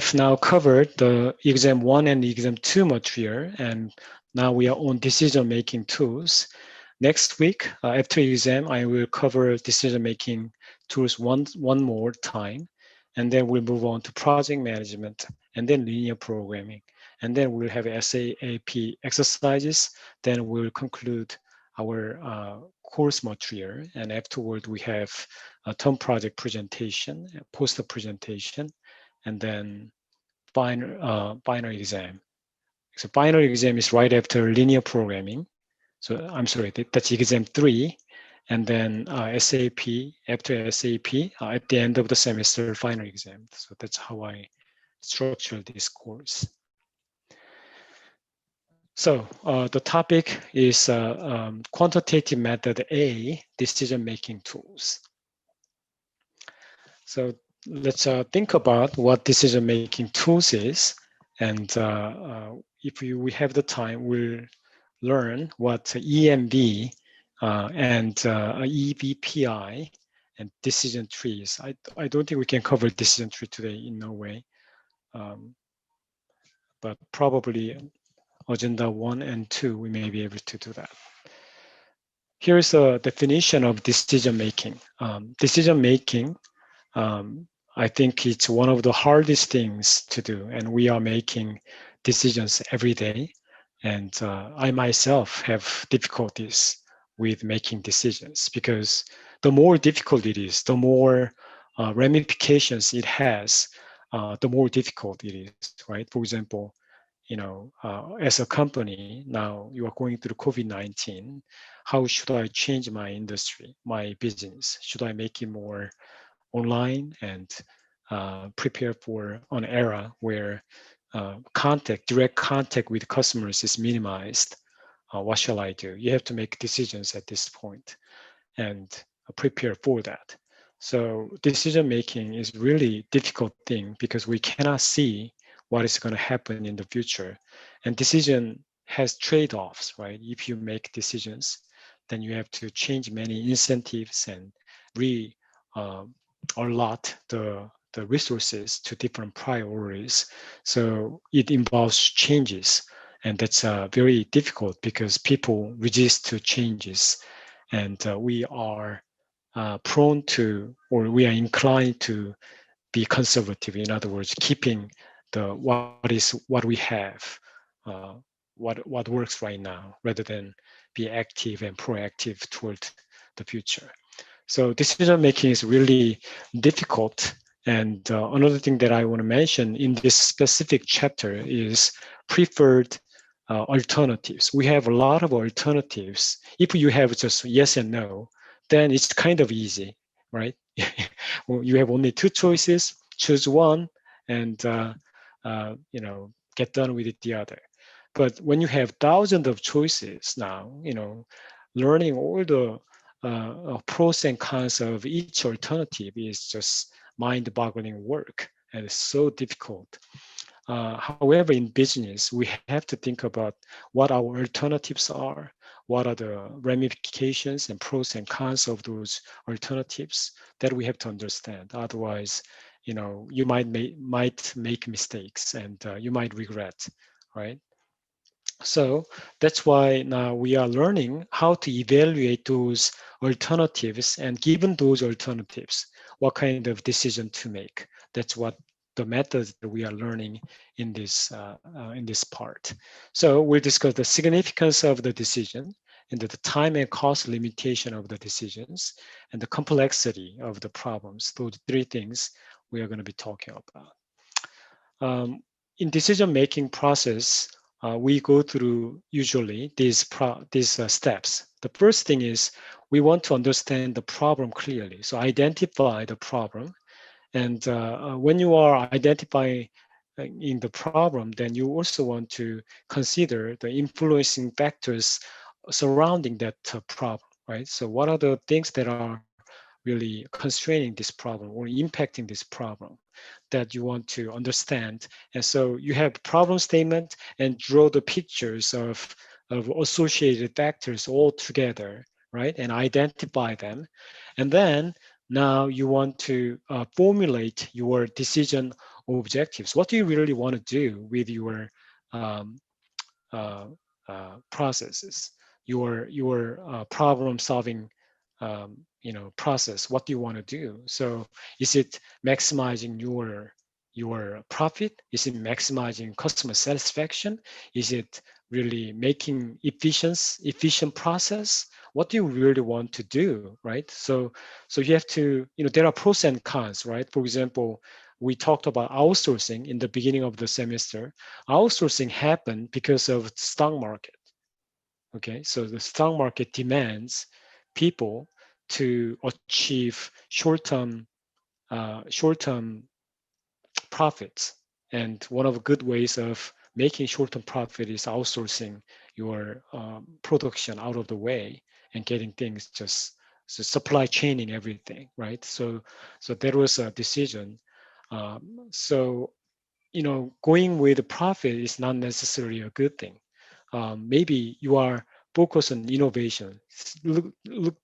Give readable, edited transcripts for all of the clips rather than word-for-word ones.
have now covered the exam 1 and exam 2 material, and now we are on decision-making tools. Next week, after exam, I will cover decision-making tools one more time, and then we'll move on to project management, and then linear programming, and then we'll have SAP exercises. Then we'll conclude our course material, and afterward we have a term project presentation, a poster presentation, and then final exam. So final exam is right after linear programming. So I'm sorry, that's exam 3, and then SAP, after SAP, at the end of the semester, final exam. So that's how I structure this course. So the topic is quantitative method A, decision-making tools. So let's think about what decision-making tools is, and if we have the time, we'll learn what EMV and EVPI and decision trees. I don't think we can cover decision tree today in no way, but probably agenda 1 and 2, we may be able to do that. Here's a definition of decision-making. Decision-making, I think it's one of the hardest things to do, and we are making decisions every day. And I myself have difficulties with making decisions, because the more difficult it is, the more ramifications it has, the more difficult it is, right? For example, as a company, now you are going through COVID-19, how should I change my industry, my business? Should I make it more online and prepare for an era where direct contact with customers is minimized? What shall I do? You have to make decisions at this point and prepare for that. So decision making is really difficult thing, because we cannot see what is going to happen in the future. And decision has trade-offs, right? If you make decisions, then you have to change many incentives and allot the resources to different priorities. So it involves changes, and that's very difficult because people resist to changes, and we are prone to, or we are inclined to be conservative. In other words, keeping what we have, what works right now, rather than be active and proactive toward the future. So decision making is really difficult. And another thing that I want to mention in this specific chapter is preferred alternatives. We have a lot of alternatives. If you have just yes and no, then it's kind of easy, right? Well, you have only 2 choices, choose one, and get done with the other. But when you have thousands of choices now, learning all the pros and cons of each alternative is just mind-boggling work, and it's so difficult. However, in business, we have to think about what our alternatives are, what are the ramifications and pros and cons of those alternatives that we have to understand. Otherwise, you might make mistakes, and you might regret, right? So that's why now we are learning how to evaluate those alternatives, and given those alternatives, what kind of decision to make. That's what the methods that we are learning in this part. So we'll discuss the significance of the decision, and the time and cost limitation of the decisions, and the complexity of the problems. Those 3 things we are going to be talking about. In decision-making process, we go through usually these steps. The first thing is we want to understand the problem clearly. So identify the problem. And when you are identifying in the problem, then you also want to consider the influencing factors surrounding that problem, right? So what are the things that are really constraining this problem or impacting this problem that you want to understand? And so you have problem statement and draw the pictures of associated factors all together, right? And identify them. And then now you want to formulate your decision objectives. What do you really want to do with your processes, your problem solving process? What do you want to do? So is it maximizing your profit? Is it maximizing customer satisfaction? Is it really making efficient process? What do you really want to do, right? So you have to, there are pros and cons, right? For example, we talked about outsourcing in the beginning of the semester. Outsourcing happened because of the stock market. Okay, so the stock market demands people to achieve short-term profits, and one of the good ways of making short-term profit is outsourcing your production out of the way and getting things just so supply chaining everything, right? So there was a decision. So going with the profit is not necessarily a good thing. Maybe you are focused on innovation.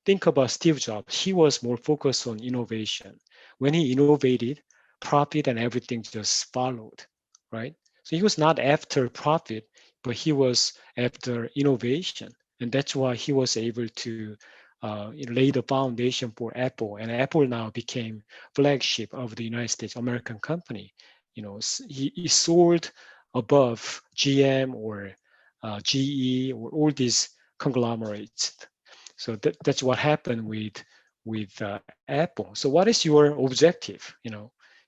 Think about Steve Jobs. He was more focused on innovation. When he innovated, profit and everything just followed, right? So he was not after profit, but he was after innovation. And that's why he was able to lay the foundation for Apple. And Apple now became flagship of the United States American company. He soared above GM or GE or all these conglomerates. So that's what happened with Apple. So what is your objective?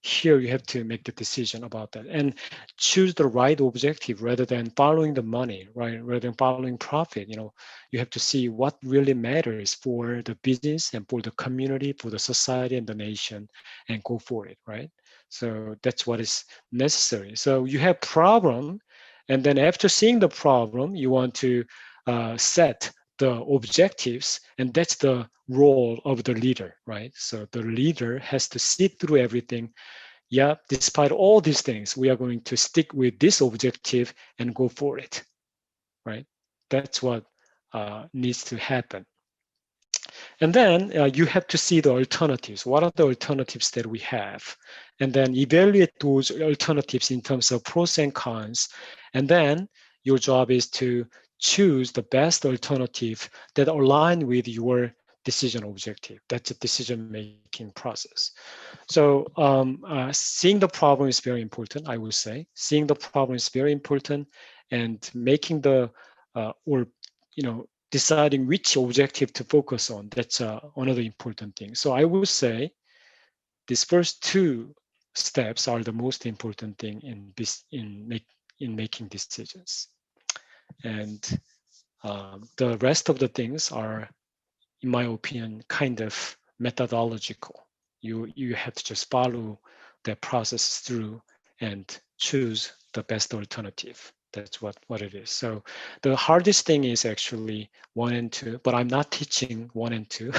Here you have to make the decision about that and choose the right objective rather than following the money, right? Rather than following profit. You have to see what really matters for the business and for the community, for the society and the nation, and go for it, right? So that's what is necessary. So you have problem, and then after seeing the problem, you want to set the objectives, and that's the role of the leader, right? So the leader has to see through everything. Yeah, despite all these things, we are going to stick with this objective and go for it, right? That's what needs to happen. And then you have to see the alternatives. What are the alternatives that we have? And then evaluate those alternatives in terms of pros and cons. And then your job is to choose the best alternative that align with your decision objective. That's a decision-making process. So seeing the problem is very important, I will say. Seeing the problem is very important, and making the, or, deciding which objective to focus on, that's another important thing. So I will say these first two steps are the most important thing in making decisions. And the rest of the things are, in my opinion, kind of methodological. You have to just follow that process through and choose the best alternative. That's what it is. So the hardest thing is actually 1 and 2, but I'm not teaching 1 and 2.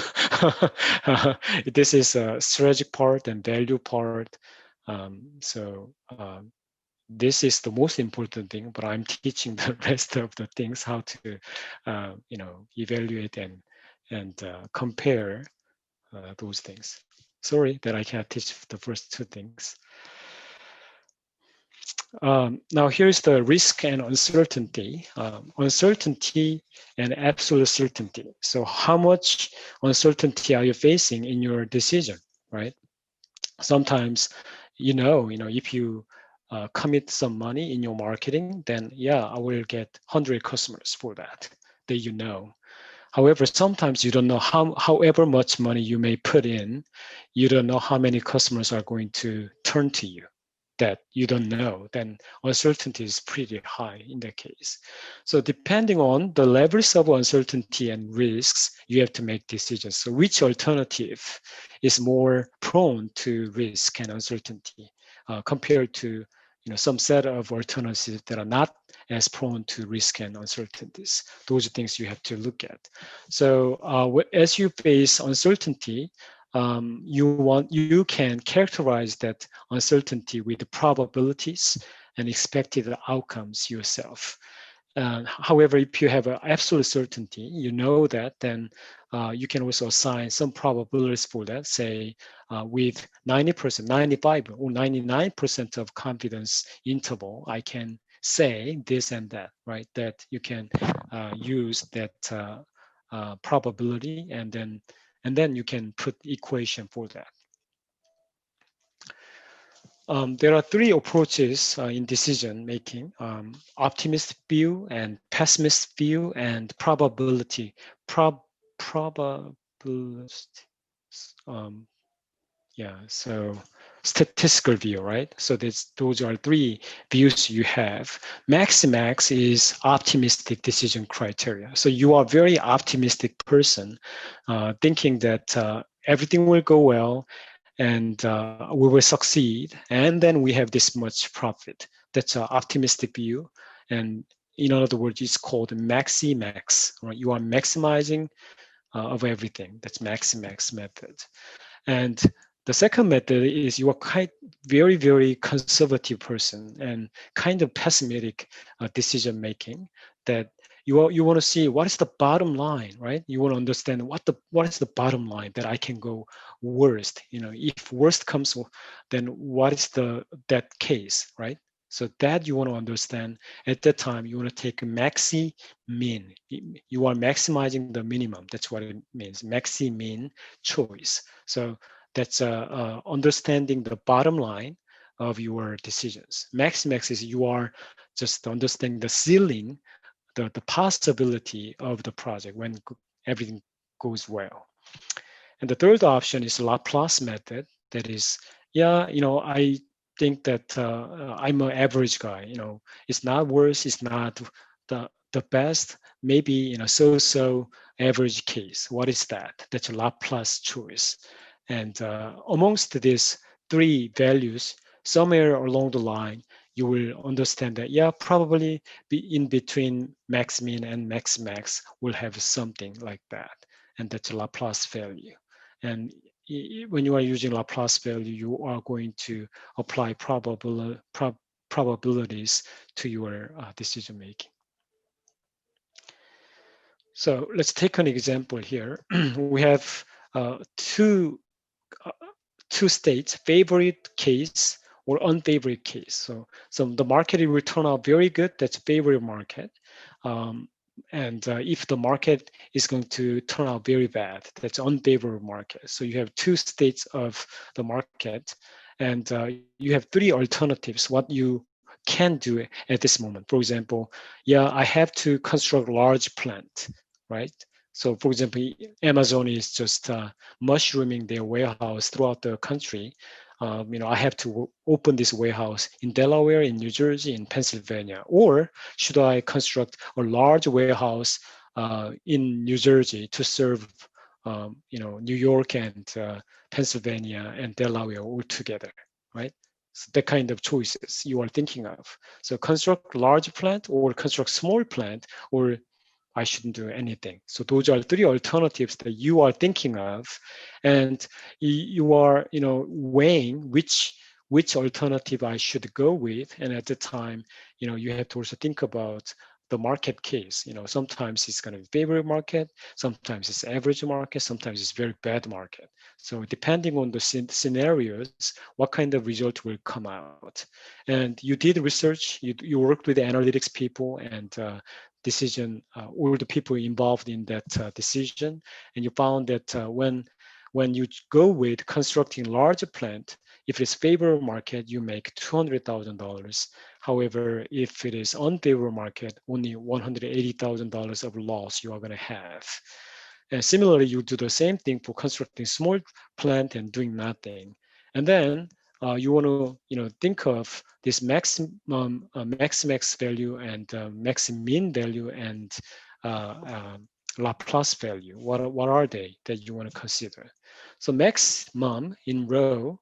This is a strategic part and value part. This is the most important thing, but I'm teaching the rest of the things, how to, evaluate and compare those things. Sorry that I can't teach the first 2 things. Now here's the risk and uncertainty. Uncertainty and absolute certainty. So how much uncertainty are you facing in your decision, right? Sometimes, if you commit some money in your marketing, then yeah, I will get 100 customers for that. However, sometimes you don't know however much money you may put in, you don't know how many customers are going to turn to you. That you don't know, then uncertainty is pretty high in that case. So depending on the levels of uncertainty and risks, you have to make decisions. So which alternative is more prone to risk and uncertainty compared to some set of alternatives that are not as prone to risk and uncertainties? Those are things you have to look at. So as you face uncertainty, you can characterize that uncertainty with the probabilities and expected outcomes yourself. However, if you have an absolute certainty, you know that, then you can also assign some probabilities for that, say with 90%, 95 or 99% of confidence interval, I can say this and that, right? That you can use that probability, and then you can put equation for that. There are three approaches in decision making: optimistic view and pessimist view and probability. Probabilist. Um, yeah, so statistical view, right? So those are three views you have. Maximax is optimistic decision criteria. So you are a very optimistic person, thinking that everything will go well, and we will succeed, and then we have this much profit. That's an optimistic view, and in other words, it's called maximax. Right? You are maximizing of everything. That's maximax method. And the second method is you are very, very conservative person and kind of pessimistic decision making, that you want to see what is the bottom line, right? You want to understand what is the bottom line that I can go worst. If worst comes, then what is that case, right? So that you want to understand at that time. You want to take a maxi min. You are maximizing the minimum. That's what it means. Maxi min choice. So that's understanding the bottom line of your decisions. Maximax is you are just understanding the ceiling, the possibility of the project when everything goes well. And the third option is Laplace method. That is, I think that I'm an average guy. It's not worse. It's not the best. Maybe so average case. What is that? That's a Laplace choice. And amongst these three values, somewhere along the line, you will understand that, yeah, probably be in between max min and max max will have something like that. And that's a Laplace value. And when you are using Laplace value, you are going to apply probabilities to your decision making. So let's take an example here. We have two states: favorite case or unfavorite case. So the market will turn out very good. That's favorite market. And if the market is going to turn out very bad, that's unfavorable market. So you have two states of the market, and you have three alternatives what you can do at this moment. For example, yeah, I have to construct a large plant, right? So for example, Amazon is just mushrooming their warehouse throughout the country. I have to open this warehouse in Delaware, in New Jersey, in Pennsylvania. Or should I construct a large warehouse in New Jersey to serve, New York and Pennsylvania and Delaware all together, right? So the kind of choices you are thinking of. So construct large plant or construct small plant, or I shouldn't do anything. So those are three alternatives that you are thinking of, and you are, weighing which alternative I should go with. And at the time, you have to also think about the market case. Sometimes it's going to be favorable market, sometimes it's average market, sometimes it's very bad market. So depending on the scenarios, what kind of result will come out. And you did research, you worked with the analytics people and all the people involved in that decision, and you found that when you go with constructing larger plant, if it's favorable market, you make $200,000. However, if it is unfavorable market, only $180,000 of loss you are going to have. And similarly, you do the same thing for constructing small plant and doing nothing. And then you want to think of this max value and max min value and Laplace value. What are they that you want to consider? So maximum in row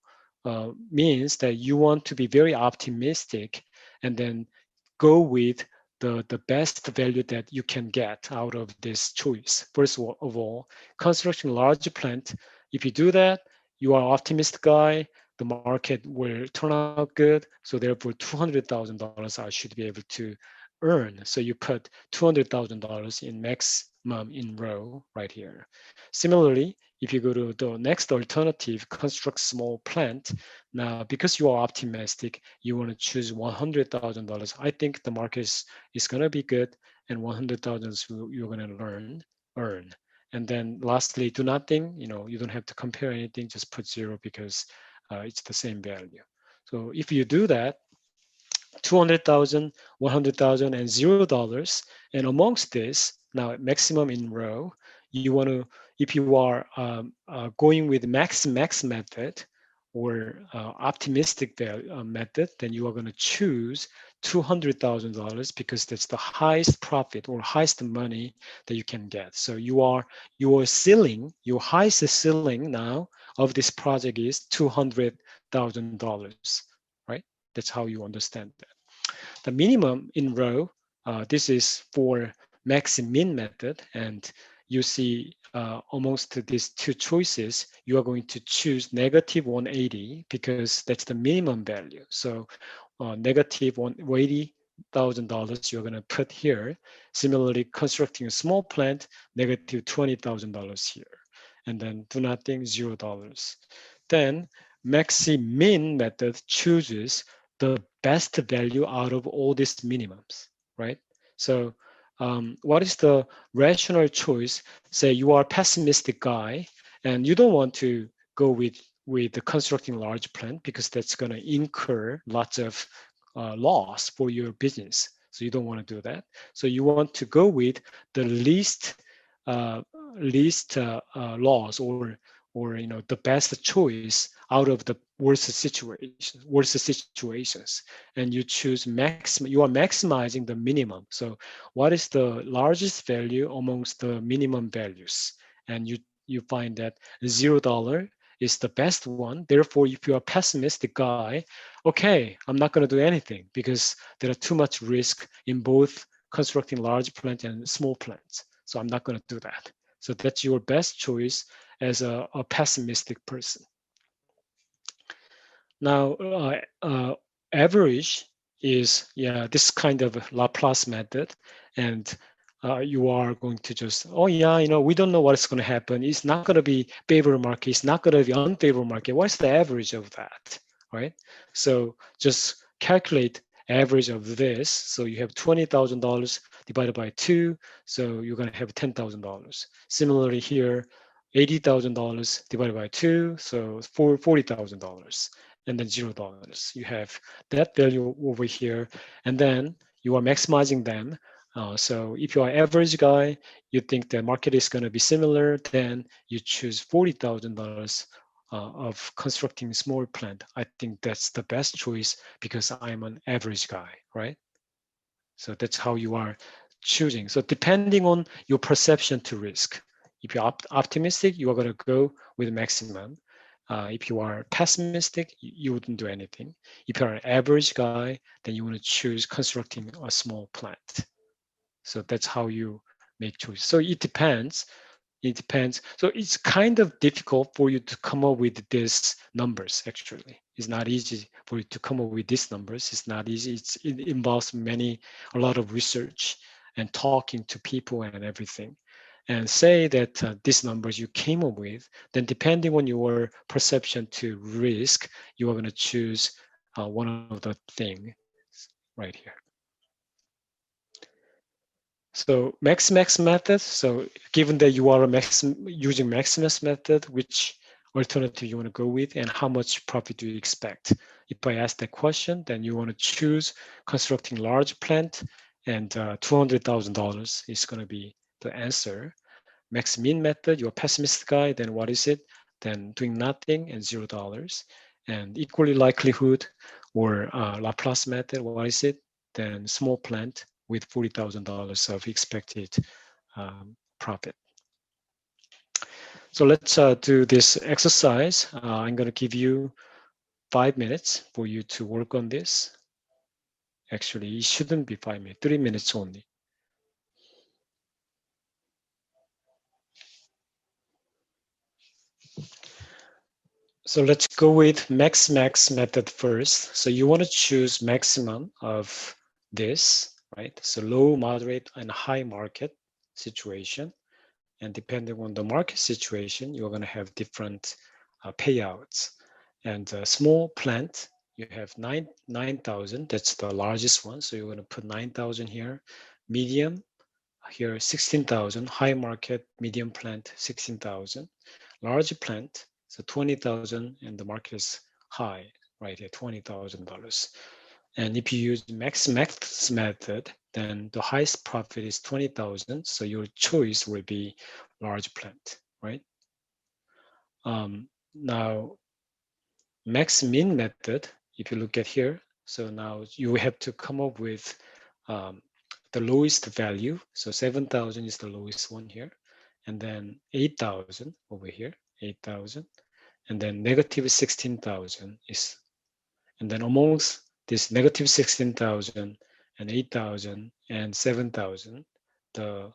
means that you want to be very optimistic and then go with the best value that you can get out of this choice. First of all, construction large plant. If you do that, you are optimistic guy. The market will turn out good. So therefore, $200,000 I should be able to earn. So you put $200,000 in maximum in row right here. Similarly, if you go to the next alternative, construct small plant. Now, because you are optimistic, you want to choose $100,000. I think the market is going to be good, and 100,000 you're going to earn. And then lastly, do nothing. You don't have to compare anything. Just put zero because it's the same value. So if you do that, 200,000, 100,000, and $0. And amongst this, now maximum in row, you want to, if you are going with max method or optimistic method, then you are going to choose $200,000 because that's the highest profit or highest money that you can get. So your ceiling, your highest ceiling now of this project is $200,000, right? That's how you understand that. The minimum in row, this is for max and min method, and you see amongst these two choices, you are going to choose negative 180 because that's the minimum value. So negative $180,000 you're going to put here. Similarly, constructing a small plant, negative $20,000 here. And then do nothing, $0. Then maxi min method chooses the best value out of all these minimums, right? So what is the rational choice? Say you are a pessimistic guy and you don't want to go with the constructing large plant because that's going to incur lots of loss for your business. So you don't want to do that. So you want to go with the least loss or the best choice out of the worst situations, and you choose maximum. You are maximizing the minimum. So what is the largest value amongst the minimum values? And you find that $0 is the best one. Therefore, if you're a pessimistic guy, okay, I'm not going to do anything because there are too much risk in both constructing large plants and small plants. So I'm not going to do that. So that's your best choice as a pessimistic person. Now, average is, this kind of Laplace method. And you are going to just, oh yeah, we don't know what's going to happen. It's not going to be favorable market. It's not going to be unfavorable market. What's the average of that, right? So just calculate average of this. So you have $20,000 divided by 2. So you're going to have $10,000. Similarly here, $80,000 divided by 2. So $40,000. And then $0. You have that value over here, and then you are maximizing them. So if you are average guy, you think the market is going to be similar, then you choose $40,000 of constructing small plant. I think that's the best choice because I'm an average guy, right? So that's how you are choosing. So depending on your perception to risk, if you're optimistic, you are going to go with maximum. If you are pessimistic, you wouldn't do anything. If you're an average guy, then you want to choose constructing a small plant. So that's how you make choices. So it depends. It depends. So it's kind of difficult for you to come up with these numbers, actually. It's not easy for you to come up with these numbers. It's not easy. It involves a lot of research and talking to people and everything. And say that these numbers you came up with, then depending on your perception to risk, you are going to choose one of the things right here. So max method. So given that you are using Maximus method, which alternative you want to go with, and how much profit do you expect? If I ask that question, then you want to choose constructing large plant, and $200,000 is going to be the answer. Max min method, you're a pessimist guy, then what is it? Then doing nothing and $0. And equally likelihood or Laplace method, what is it? Then small plant with $40,000 of expected profit. So let's do this exercise. I'm going to give you 5 minutes for you to work on this. Actually, it shouldn't be 5 minutes, 3 minutes only. So let's go with max method first. So you want to choose maximum of this, right? So low, moderate, and high market situation. And depending on the market situation, you're going to have different payouts. And small plant, you have 9,000. That's the largest one. So you're going to put 9,000 here. Medium, here 16,000. High market, medium plant, 16,000. Large plant, so 20,000, and the market is high, right here, $20,000. And if you use max method, then the highest profit is 20,000. So your choice will be large plant, right? Now, max min method, if you look at here, so now you have to come up with the lowest value. So 7,000 is the lowest one here. And then 8,000 over here, 8,000. And then negative 16,000 is, and then amongst this negative 16,000 and 8,000 and 7,000, the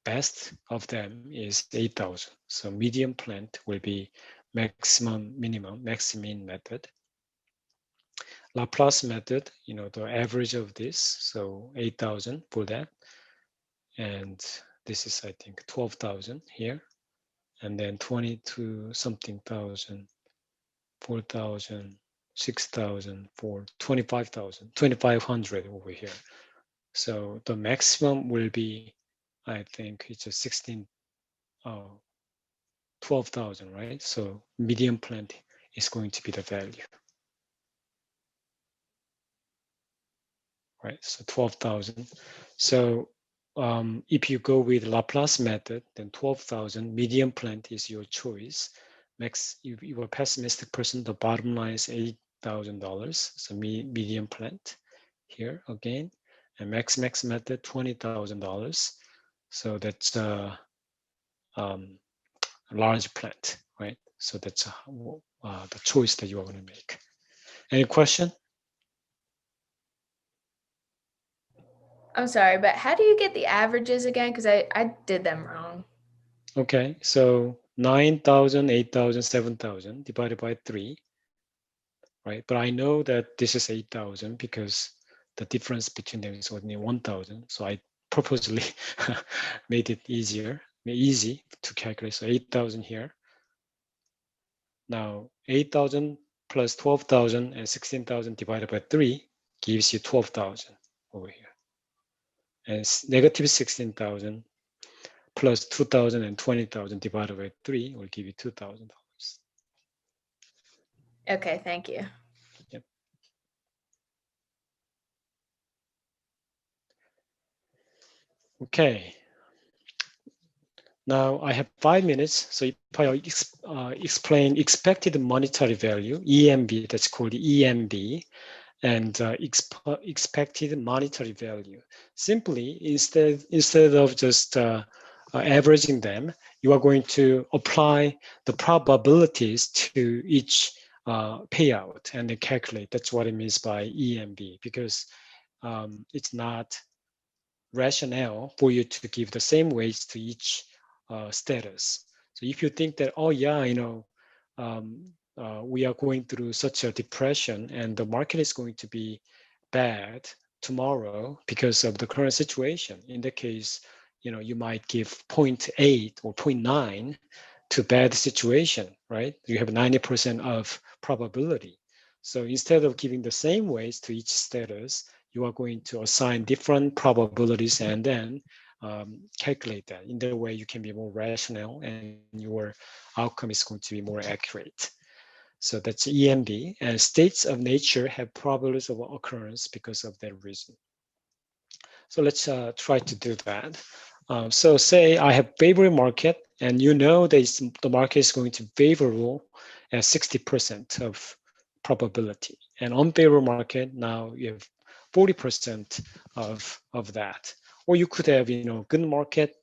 best of them is 8,000. So medium plant will be maximum, minimum, max min method. Laplace method, you know, the average of this, so 8,000 for that. And this is, I think, 12,000 here. And then 22 something thousand, 4,000, 6,000 for 25,000, 2,500 over here. So the maximum will be, I think it's a 12,000, right? So medium plant is going to be the value, right? So 12,000. So if you go with Laplace method, then 12,000 medium plant is your choice. Max, if you are a pessimistic person, the bottom line is $8,000. So medium plant here again, and max method $20,000. So that's a large plant, right? So that's the choice that you are going to make. Any question? I'm sorry, but how do you get the averages again? Because I did them wrong. Okay, so 9,000, 8,000, 7,000 divided by 3, right? But I know that this is 8,000 because the difference between them is only 1,000. So I purposely made it easy to calculate. So 8,000 here. Now 8,000 plus 12,000 and 16,000 divided by 3 gives you 12,000 over here. And negative 16,000 plus 2,000 and 20,000 divided by 3 will give you $2,000. Okay, thank you. Yep. Okay. Now I have 5 minutes. So if I explain expected monetary value, EMV, that's called EMV, and expected monetary value. Simply, instead of just averaging them, you are going to apply the probabilities to each payout and then calculate. That's what it means by EMV, because it's not rationale for you to give the same weights to each status. So if you think that, oh yeah, you know, we are going through such a depression and the market is going to be bad tomorrow because of the current situation. In that case, you know, you might give 0.8 or 0.9 to bad situation, right? You have 90% of probability. So instead of giving the same weights to each status, you are going to assign different probabilities and then calculate that. In that way, you can be more rational and your outcome is going to be more accurate. So that's EMB, and states of nature have probabilities of occurrence because of that reason. So let's try to do that. So say I have favorable market, and you know that the market is going to be favorable at 60% of probability, and unfavorable market, now you have 40% of that. Or you could have, you know, good market,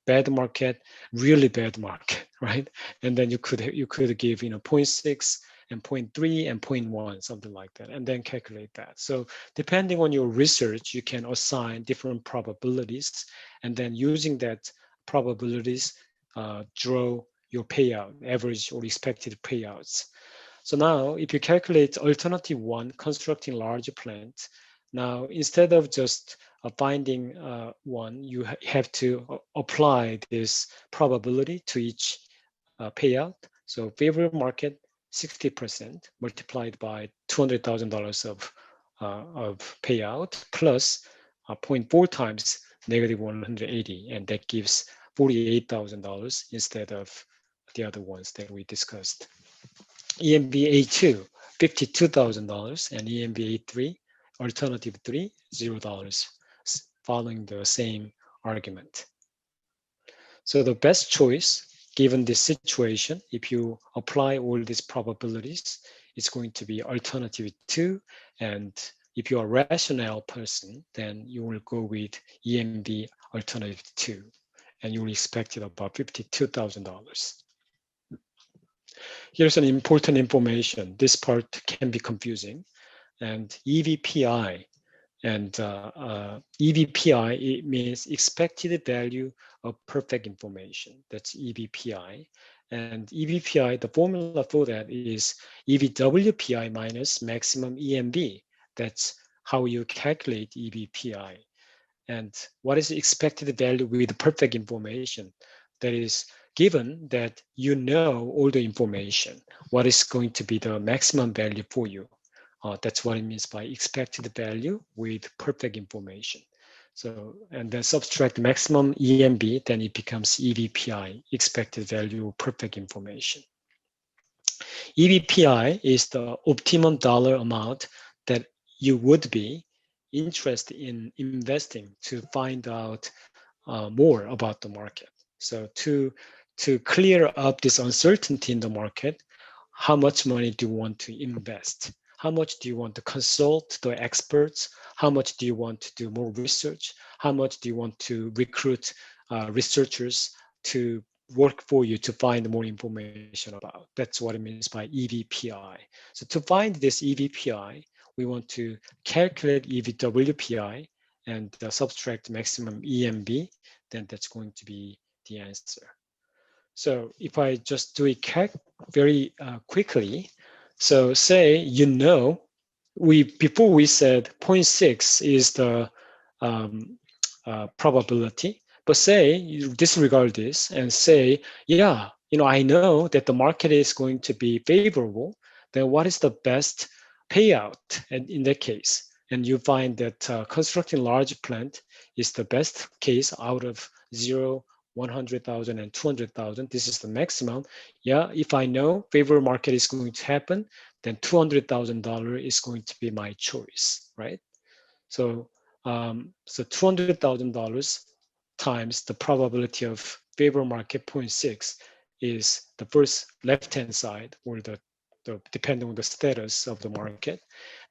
really bad market, right? And then you could give, you know, 0.6 and 0.3 and 0.1, something like that, and then calculate that. So depending on your research, you can assign different probabilities, and then using that probabilities, draw your payout, average or expected payouts. So now if you calculate alternative 1, constructing large plant, Now, instead of just finding one, you have to apply this probability to each payout. So favorable market, 60% multiplied by $200,000 of payout plus zero point 0.4 times negative 180, and that gives $48,000 instead of the other ones that we discussed. EMV A2, $52,000, and EMV A3, alternative 3, $0, following the same argument. So the best choice, given this situation, if you apply all these probabilities, it's going to be alternative 2. And if you're a rational person, then you will go with EMV alternative 2, and you will expect it about $52,000. Here's an important information. This part can be confusing. And EVPI, and EVPI, it means expected value of perfect information. That's EVPI. And EVPI, the formula for that is EVWPI minus maximum EMV. That's how you calculate EVPI. And what is the expected value with perfect information? That is, given that you know all the information, what is going to be the maximum value for you? That's what it means by expected value with perfect information. So, and then subtract maximum EMV, then it becomes EVPI, expected value perfect information. EVPI is the optimum dollar amount that you would be interested in investing to find out more about the market. So to clear up this uncertainty in the market, how much money do you want to invest? How much do you want to consult the experts? How much do you want to do more research? How much do you want to recruit researchers to work for you to find more information about? That's what it means by EVPI. So to find this EVPI, we want to calculate EVWPI and subtract maximum EMV, then that's going to be the answer. So if I just do it very quickly, so say, before we said 0.6 is the probability, but say you disregard this and say, yeah, I know that the market is going to be favorable, then what is the best payout in that case? And you find that constructing large plant is the best case out of 0, 100,000 and 200,000. This is the maximum. Yeah, if I know favorable market is going to happen, then $200,000 is going to be my choice, right? So, so $200,000 times the probability of favorable market 0.6 is the first left-hand side, or the depending on the status of the market.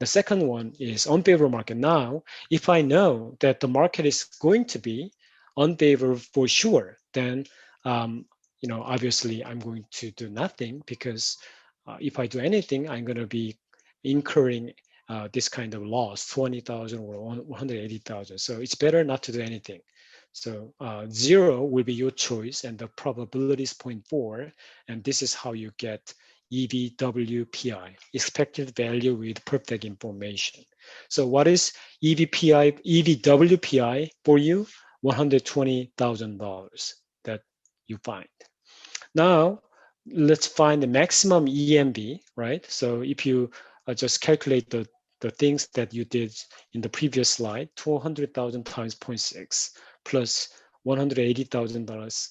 The second one is unfavorable market. Now, if I know that the market is going to be unfavorable for sure, then obviously I'm going to do nothing, because if I do anything, I'm going to be incurring this kind of loss, 20,000 or 180,000. So it's better not to do anything. So 0 will be your choice, and the probability is 0.4, and this is how you get EVWPI, expected value with perfect information. So what is EVWPI for you? $120,000 that you find. Now, let's find the maximum EMV, right? So if you just calculate the things that you did in the previous slide, 200,000 times 0.6 plus $180,000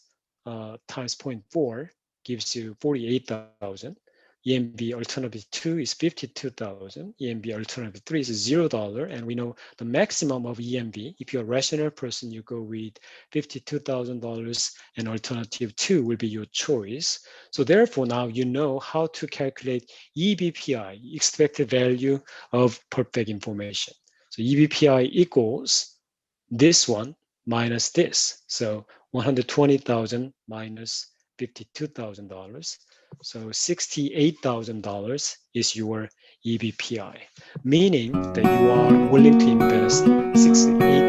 times 0.4 gives you 48,000. EMV alternative 2 is 52,000. EMV alternative 3 is $0. And we know the maximum of EMV, if you're a rational person, you go with $52,000, and alternative 2 will be your choice. So therefore, now you know how to calculate EVPI, expected value of perfect information. So EVPI equals this one minus this. So 120,000 minus $52,000. So $68,000 is your EVPI, meaning that you are willing to invest $68,000